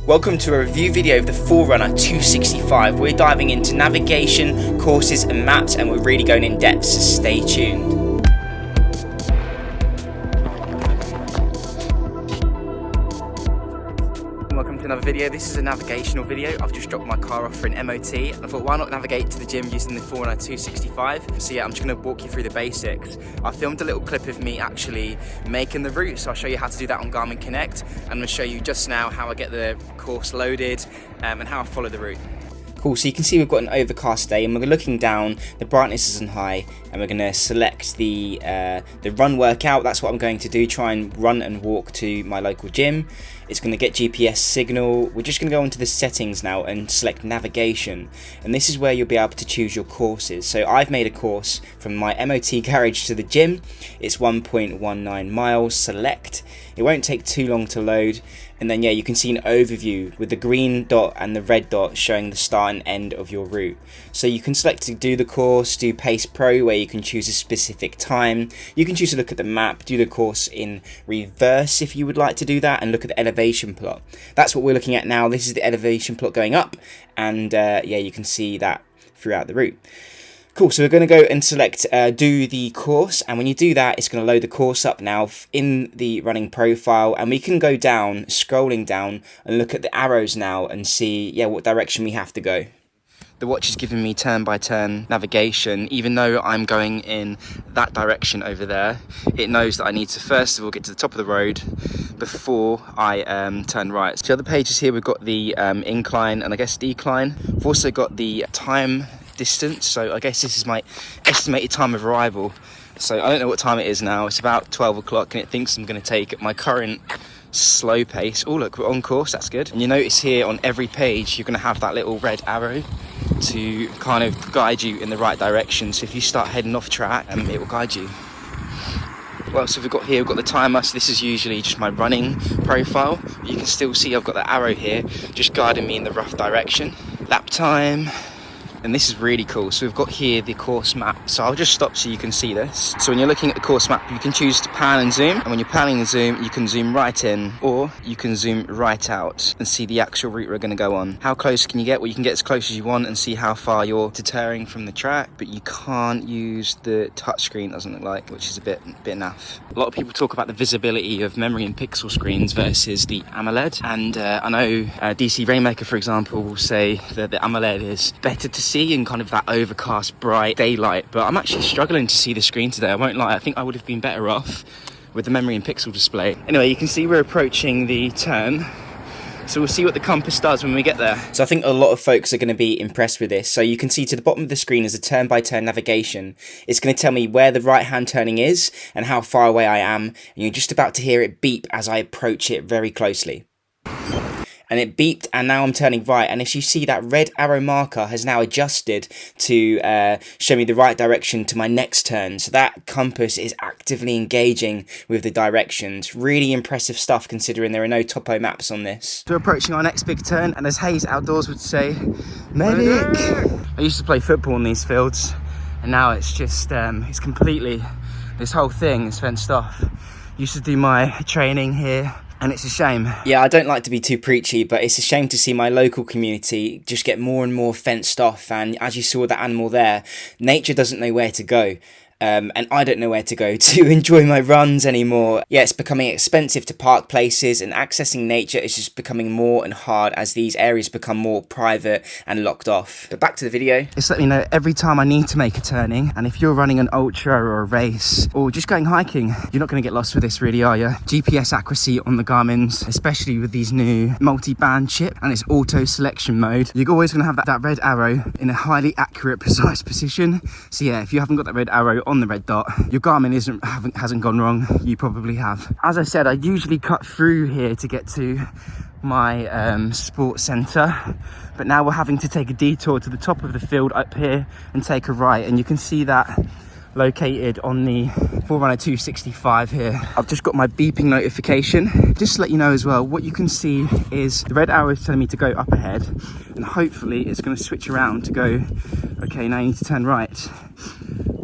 Welcome to a review video of the Forerunner 265. We're diving into navigation, courses and maps, and we're really going in depth, so stay tuned. Welcome to another video. This is a navigational video. I've just dropped my car off for an MOT and I thought, why not navigate to the gym using the Forerunner 265? So yeah, I'm just going to walk you through the basics. I filmed a little clip of me actually making the route, so I'll show you how to do that on GarminConnect. I'm going to show you just now how I get the course loaded and how I follow the route. Cool, so you can see we've got an overcast day and we're looking down, the brightness isn't high, and we're going to select the run workout. That's what I'm going to do, try and run and walk to my local gym. It's going to get GPS signal. We're just going to go into the settings now and select navigation, and this is where you'll be able to choose your courses. So I've made a course from my MOT garage to the gym. It's 1.19 miles, select. It won't take too long to load, and then yeah, you can see an overview with the green dot and the red dot showing the start and end of your route. So you can select to do the course, do PacePro where you can choose a specific time. You can choose to look at the map, do the course in reverse if you would like to do that, and look at the elevation plot. That's what we're looking at now. This is the elevation plot going up, and yeah, you can see that throughout the route. Cool, so we're going to go and select do the course, and when you do that, it's going to load the course up now in the running profile, and we can go down, scrolling down, and look at the arrows now and see, yeah, what direction we have to go. The watch is giving me turn-by-turn navigation. Even though I'm going in that direction over there, it knows that I need to first of all get to the top of the road before I turn right. So the other pages here, we've got the incline and I guess decline. We've also got the time distance, so I guess this is my estimated time of arrival. So I don't know what time it is now. It's about 12 o'clock and it thinks I'm going to take at my current slow pace. Oh look, we're on course, that's good. And you notice here on every page you're going to have that little red arrow to kind of guide you in the right direction. So if you start heading off track, it will guide you. What else have we got here? We've got the timer, so this is usually just my running profile. You can still see I've got the arrow here just guiding me in the rough direction. Lap time. And this is really cool. So we've got here the course map. So I'll just stop so you can see this. So when you're looking at the course map, you can choose to pan and zoom. And when you're panning and zoom, you can zoom right in or you can zoom right out and see the actual route we're going to go on. How close can you get? Well, you can get as close as you want and see how far you're deterring from the track, but you can't use the touchscreen, doesn't look like, which is a bit naff. A lot of people talk about the visibility of memory and pixel screens versus the AMOLED. And I know DC Rainmaker, for example, will say that the AMOLED is better to see in kind of that overcast bright daylight, but I'm actually struggling to see the screen today, I won't lie. I think I would have been better off with the memory and pixel display. Anyway, you can see we're approaching the turn, so we'll see what the compass does when we get there. So I think a lot of folks are going to be impressed with this. So you can see to the bottom of the screen is a turn-by-turn navigation. It's going to tell me where the right-hand turning is and how far away I am, and you're just about to hear it beep as I approach it very closely. And it beeped, and now I'm turning right, and as you see, that red arrow marker has now adjusted to show me the right direction to my next turn. So that compass is actively engaging with the directions. Really impressive stuff considering there are no topo maps on this. So we're approaching our next big turn, and as Hayes Outdoors would say, medic! I used to play football in these fields, and now it's just, it's completely, this whole thing is fenced off. Used to do my training here, and it's a shame. Yeah, I don't like to be too preachy, but it's a shame to see my local community just get more and more fenced off. And as you saw that animal there, nature doesn't know where to go. And I don't know where to go to enjoy my runs anymore. Yeah, it's becoming expensive to park places, and accessing nature is just becoming more and hard as these areas become more private and locked off. But back to the video. It's letting me know every time I need to make a turning, and if you're running an ultra or a race or just going hiking, you're not going to get lost with this really, are you? GPS accuracy on the Garmin's, especially with these new MultiBand chip and its auto selection mode, you're always going to have that red arrow in a highly accurate, precise position. So yeah, if you haven't got that red arrow on the red dot, your Garmin hasn't gone wrong. You probably have. As I said, I usually cut through here to get to my sports centre, but now we're having to take a detour to the top of the field up here and take a right, and you can see that located on the Forerunner 265 here. I've just got my beeping notification. Just to let you know as well, what you can see is the red arrow is telling me to go up ahead, and hopefully it's going to switch around to go, okay, now you need to turn right.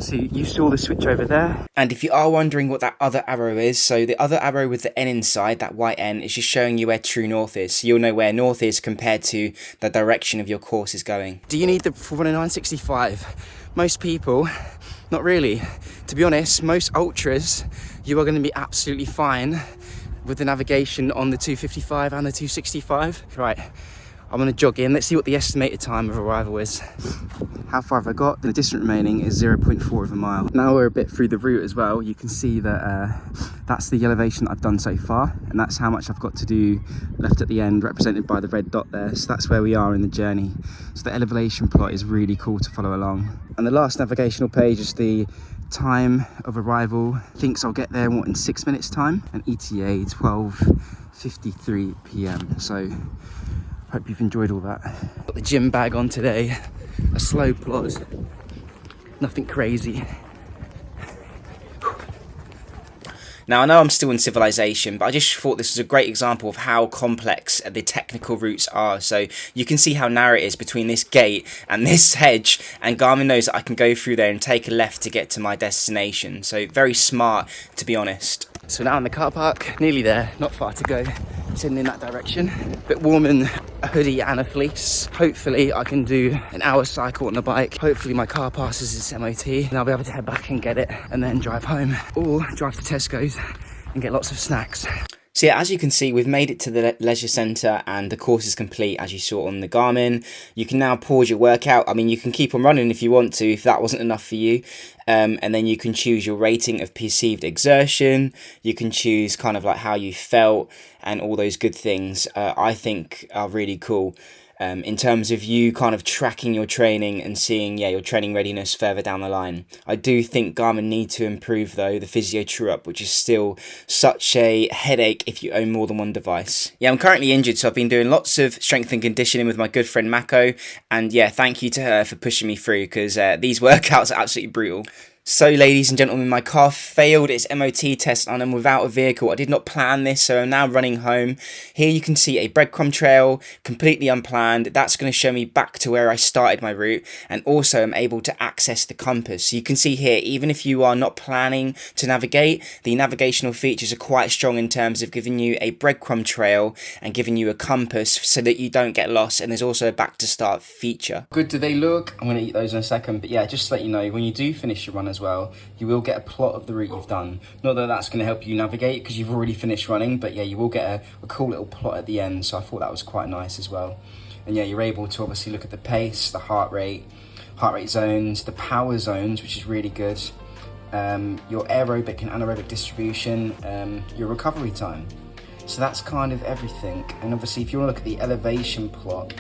So you saw the switch over there. And if you are wondering what that other arrow is, so the other arrow with the N inside, that white N, is just showing you where true north is. So you'll know where north is compared to the direction of your course is going. Do you need the Forerunner 965? Most people, not really. To be honest, most ultras, you are going to be absolutely fine with the navigation on the 255 and the 265. Right, I'm going to jog in. Let's see what the estimated time of arrival is. How far have I got? The distance remaining is 0.4 of a mile. Now we're a bit through the route as well. You can see that that's the elevation that I've done so far, and that's how much I've got to do left at the end, represented by the red dot there. So that's where we are in the journey. So the elevation plot is really cool to follow along. And the last navigational page is the time of arrival. Thinks I'll get there in 6 minutes time, and ETA 12:53 p.m. So hope you've enjoyed all that. Got the gym bag on today, a slow plod, nothing crazy. Now I know I'm still in civilization, but I just thought this was a great example of how complex the technical routes are. So you can see how narrow it is between this gate and this hedge, and Garmin knows that I can go through there and take a left to get to my destination. So very smart, to be honest. So now in the car park, nearly there, not far to go. Heading in that direction. A bit warm in a hoodie and a fleece. Hopefully I can do an hour cycle on the bike. Hopefully my car passes its MOT and I'll be able to head back and get it and then drive home, or drive to Tesco's and get lots of snacks. So yeah, as you can see, we've made it to the leisure centre and the course is complete, as you saw on the Garmin. You can now pause your workout. I mean, you can keep on running if you want to, if that wasn't enough for you. And then you can choose your rating of perceived exertion. You can choose kind of like how you felt and all those good things, I think are really cool. In terms of you kind of tracking your training and seeing, yeah, your training readiness further down the line. I do think Garmin need to improve, though, the Physio True-Up, which is still such a headache if you own more than one device. Yeah, I'm currently injured, so I've been doing lots of strength and conditioning with my good friend Mako, and yeah, thank you to her for pushing me through, because these workouts are absolutely brutal. So, ladies and gentlemen, my car failed its MOT test and I'm without a vehicle. I did not plan this, so I'm now running home. Here you can see a breadcrumb trail, completely unplanned. That's going to show me back to where I started my route, and also I'm able to access the compass. So you can see here, even if you are not planning to navigate, the navigational features are quite strong in terms of giving you a breadcrumb trail and giving you a compass so that you don't get lost, and there's also a back to start feature. Good do they look? I'm going to eat those in a second, but yeah, just to let you know, when you do finish your run as well, you will get a plot of the route you've done. Not that that's going to help you navigate because you've already finished running, but yeah, you will get a cool little plot at the end, so I thought that was quite nice as well. And yeah, you're able to obviously look at the pace, the heart rate zones, the power zones, which is really good, your aerobic and anaerobic distribution, your recovery time. So that's kind of everything. And obviously if you want to look at the elevation plot,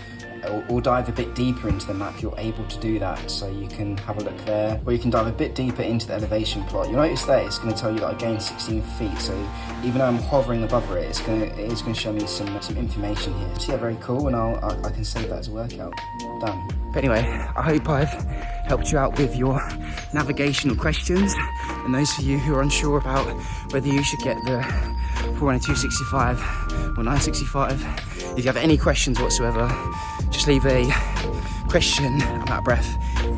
or dive a bit deeper into the map, you're able to do that. So you can have a look there, or you can dive a bit deeper into the elevation plot. You'll notice there it's going to tell you that I gained 16 feet, so even though I'm hovering above it, it is going to show me some information here. So yeah, very cool, and I can save that as a workout. Done. But anyway, I hope I've helped you out with your navigational questions, and those of you who are unsure about whether you should get the Forerunner 265 or 965, if you have any questions whatsoever, just leave a question, I'm out of breath,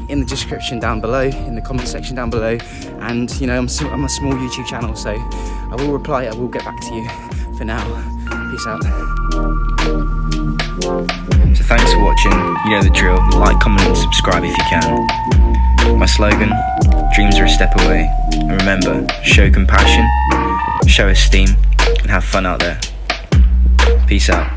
in the description down below, in the comment section down below. And you know, I'm a small YouTube channel, so I will reply, I will get back to you. For now, peace out. So thanks for watching, you know the drill, like, comment and subscribe if you can. My slogan, dreams are a step away, and remember, show compassion, show esteem, and have fun out there. Peace out.